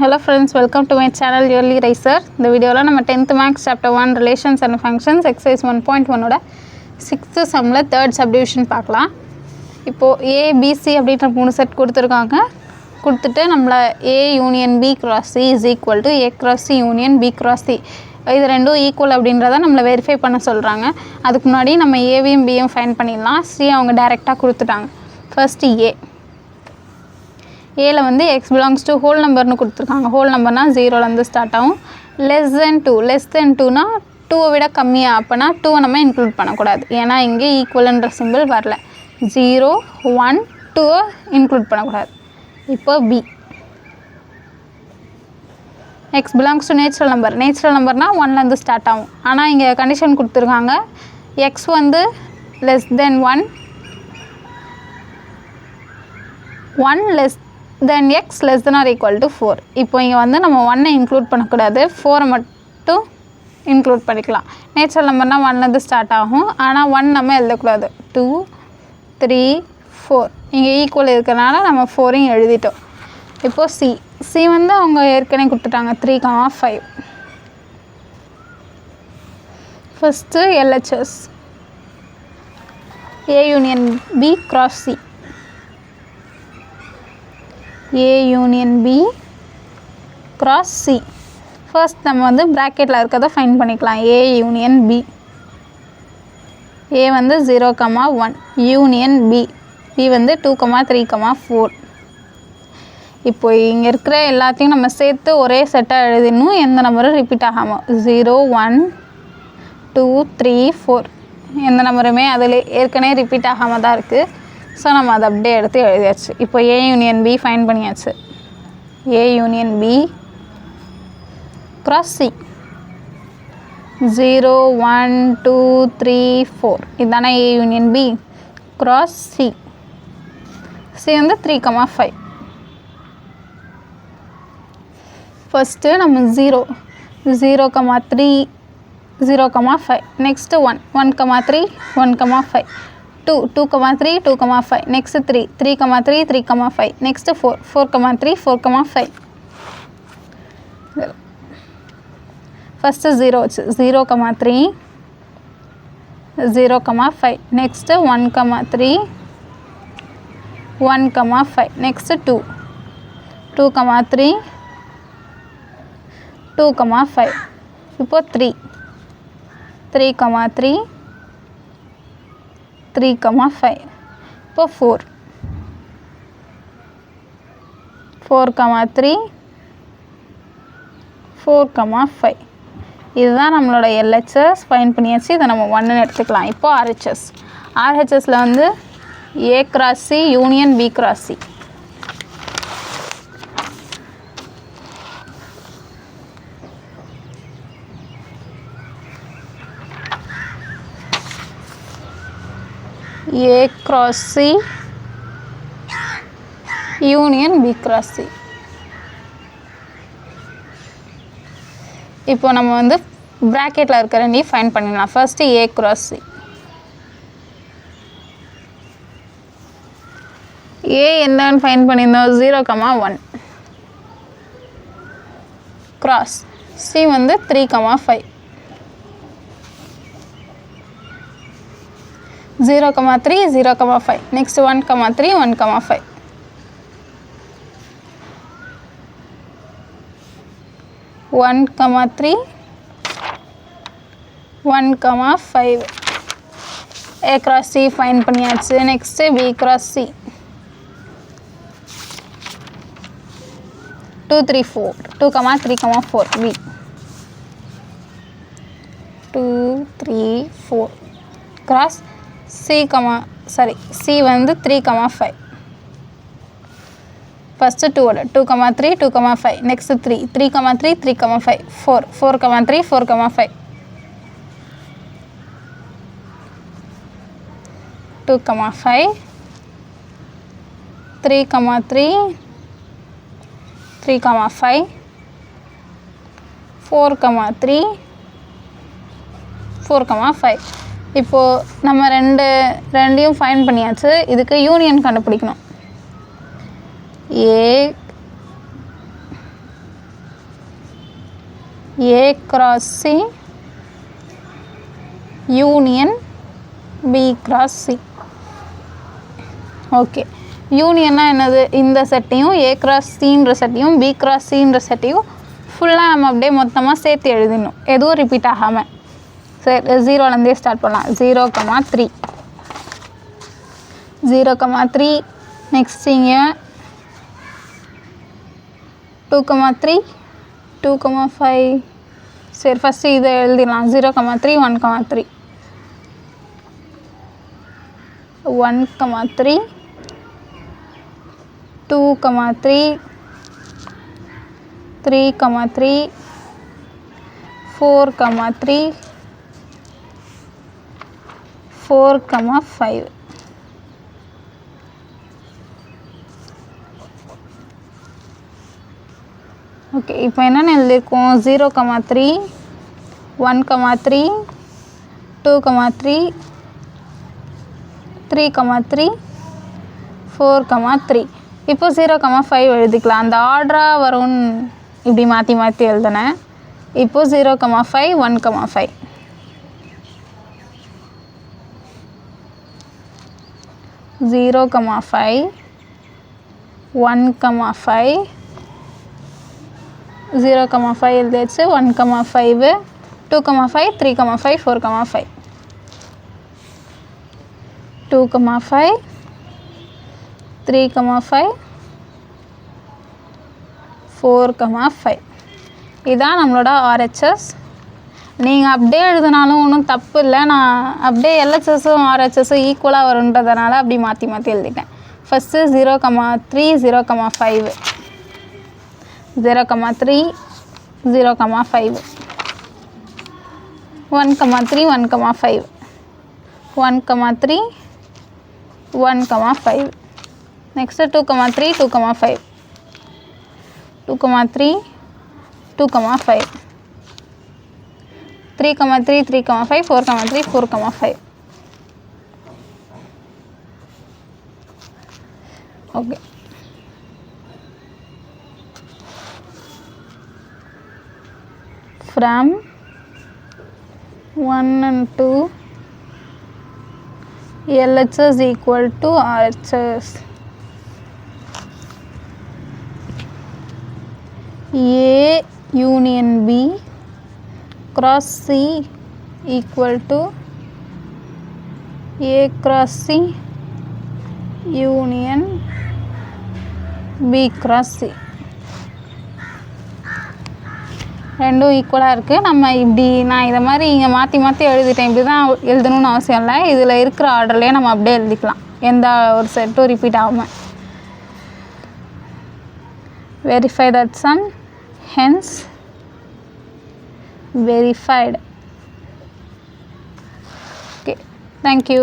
Hello friends, welcome to my channel Yearly Racer. இந்த வீடியோவில் நம்ம 10th Maths Chapter 1 Relations and Functions Exercise 1.1 6th sumல 3rd subdivision பார்க்கலாம். இப்போது A, B, C அப்படின்ற 3 set கொடுத்துருக்காங்க. கொடுத்துட்டு நம்மளை A union B cross C is equal to A cross C union B cross C. இது ரெண்டும் ஈக்குவல் அப்படின்றத நம்மளை வெரிஃபை பண்ண சொல்கிறாங்க. அதுக்கு முன்னாடி நம்ம ஏவையும் பியும் ஃபைண்ட் பண்ணிடலாம். சி அவங்க டைரெக்டாக கொடுத்துட்டாங்க. ஃபர்ஸ்ட் ஏல வந்து எக்ஸ் பிலாங்ஸ் டு ஹோல் நம்பர்னு கொடுத்துருக்காங்க. ஹோல் நம்பர்னால் 0லேருந்து ஸ்டார்ட் ஆகும். லெஸ் தென் டூனா 2வை விட கம்மியாக, அப்போனா 2வை நம்ம இன்க்ளூட் பண்ணக்கூடாது. ஏன்னா இங்கே ஈக்குவல்ன்ற சிம்பிள் வரல. 0, 1, 2வை இன்க்ளூட் பண்ணக்கூடாது. இப்போ P x belongs to natural நம்பர்னால் 1லேருந்து ஸ்டார்ட் ஆகும். ஆனால் இங்கே கண்டிஷன் கொடுத்துருக்காங்க. எக்ஸ் வந்து less than 1 less than x less than or equal to 4. இப்போ இங்கே வந்து நம்ம 1ஐ இன்க்ளூட் பண்ணக்கூடாது, 4ஐ மட்டும் இன்க்ளூட் பண்ணிக்கலாம். நேச்சுரல் நம்பர்னால் 1லேருந்து ஸ்டார்ட் ஆகும். ஆனால் 1 நம்ம எழுதக்கூடாது. 2, 3, 4 இங்கே ஈக்குவல் இருக்கிறனால நம்ம 4ஐயும் எழுதிட்டோம். இப்போது சி வந்து அவங்க ஏற்கனவே கொடுத்துட்டாங்க 3,5. First LHS A union B cross C. A union B cross C. First நம்ம வந்து ப்ராக்கெட்டில் இருக்கிறத ஃபைண்ட் பண்ணிக்கலாம். A union B. A வந்து 0,1 யூனியன் B. B வந்து 2, 3, 4. இப்போ இங்கே இருக்கிற எல்லாத்தையும் நம்ம சேர்த்து ஒரே செட்டாக எழுதிடணும். எந்த நம்பரும் ரிப்பீட் ஆகாமல். 0, 1, 2, 3, 4 எந்த நம்பருமே அதில் ஏற்கனவே ரிப்பீட் ஆகாமல் தான் இருக்குது. ஸோ நம்ம அதை அப்படியே எடுத்து எழுதியாச்சு. இப்போ A union B ஃபைண்ட் பண்ணியாச்சு. A union B cross C 0, 1, 2, 3, 4 இதுதானே A union B cross C. C வந்து 3,5. ஃபஸ்ட்டு நம்ம 0, 0,3, 0,5 நெக்ஸ்ட்டு 1, 1,3, 1,5 2, 2,3, 2,5 நெக்ஸ்ட்டு 3, 3,3, 3,5 நெக்ஸ்ட்டு 4, 4,3, 4,5. ஃபஸ்ட்டு 0 வச்சு 0,3, 0,5 நெக்ஸ்ட்டு 1,3, 1,5 நெக்ஸ்ட்டு 2, 2,3, 2,5 இப்போது 3, 3,3, 3,5 இப்போ 4, 4,3, 4,5 இதுதான் நம்மளோட LHS ஃபைண்ட் பண்ணியாச்சு. இதை நம்ம 1ன்னு எடுத்துக்கலாம். இப்போது RHSல வந்து A cross C union B cross C. A cross C union B cross C. இப்போ நம்ம வந்து ப்ராக்கெட்டில் இருக்கிற ரெண்டையும் ஃபைண்ட் பண்ணிடலாம். First A cross C. A என்னன்னு ஃபைண்ட் பண்ணியிருந்தோம் 0,1 cross C வந்து 3,5 0,3, 0,5 next 1,3, 1,5 1,3, 1,5 A cross C find பண்ணியாச்சு. Next B cross C 2, 3, 4 2,3, 4 B 2, 3, 4 cross C வந்து 3,5. ஃபஸ்ட்டு 2,3, 2,5 நெக்ஸ்ட்டு 3, 3,3, 3,5 4, 4,3, 4,5 2,5 3,3, 3,5 4,3, 4,5 இப்போது நம்ம ரெண்டையும் ஃபைண்ட் பண்ணியாச்சு. இதுக்கு யூனியன் கண்டுபிடிக்கணும். A A cross C union B cross C. Okay, யூனியன்னா என்னது? இந்த செட்டையும் A cross Cன்ற செட்டையும் B cross Cன்ற செட்டையும் ஃபுல்லாக நம்ம அப்படியே மொத்தமாக சேர்த்து எழுதிடணும், எதுவும் ரிப்பீட் ஆகாமல். சரி, 0லேருந்தே ஸ்டார்ட் பண்ணலாம். 0,3 0,3. நெக்ஸ்ட் இங்கே 2,3 2,5. சரி, ஃபஸ்ட்டு இதை எழுதிடலாம். 0,3 1,3 1,3 2,3 3,3 4,3 4,5. ஓகே, இப்போ என்னென்ன எழுதியிருக்கோம்? 0,3 1,3 2,3 3,3 4,3. இப்போ 0,5 எழுதிக்கலாம். அந்த ஆர்டராக வரும்னு இப்படி மாற்றி மாற்றி எழுதினேன். இப்போ 0,5 1,5 0,5 1,5 0,5 எழுதியாச்சு. 1,5 2,5 3,5 4,5 2,5 3,5 4,5. இதுதான் நம்மளோட RHS. நீங்கள் அப்படியே எழுதினாலும் ஒன்றும் தப்பு இல்லை. நான் அப்படியே LHSம் RHSம் ஈக்குவலாக வருன்றதுனால அப்படி மாற்றி மாற்றி எழுதிட்டேன். First 0,3 0,5 0,3 0,5 1,3 1,5 1,3 1,5. Next 2,3 2,5 2,3 2,5 3,3 3,5 4,3 4,5. Okay, from 1 and 2 LHS equal to RHS. A union B cross C equal to A cross C union B cross C. ரெண்டும் ஈக்குவலாக இருக்குது. நம்ம இப்படி நான் இதை மாதிரி இங்கே மாற்றி மாற்றி எழுதிட்டேன். இப்படி தான் எழுதணும்னு அவசியம் இல்லை. இதில் இருக்கிற ஆர்டர்லேயே நம்ம அப்படியே எழுதிக்கலாம், எந்த ஒரு செட்டும் ரிப்பீட் ஆகாமல். Verify that sum, hence verified. Okay, thank you.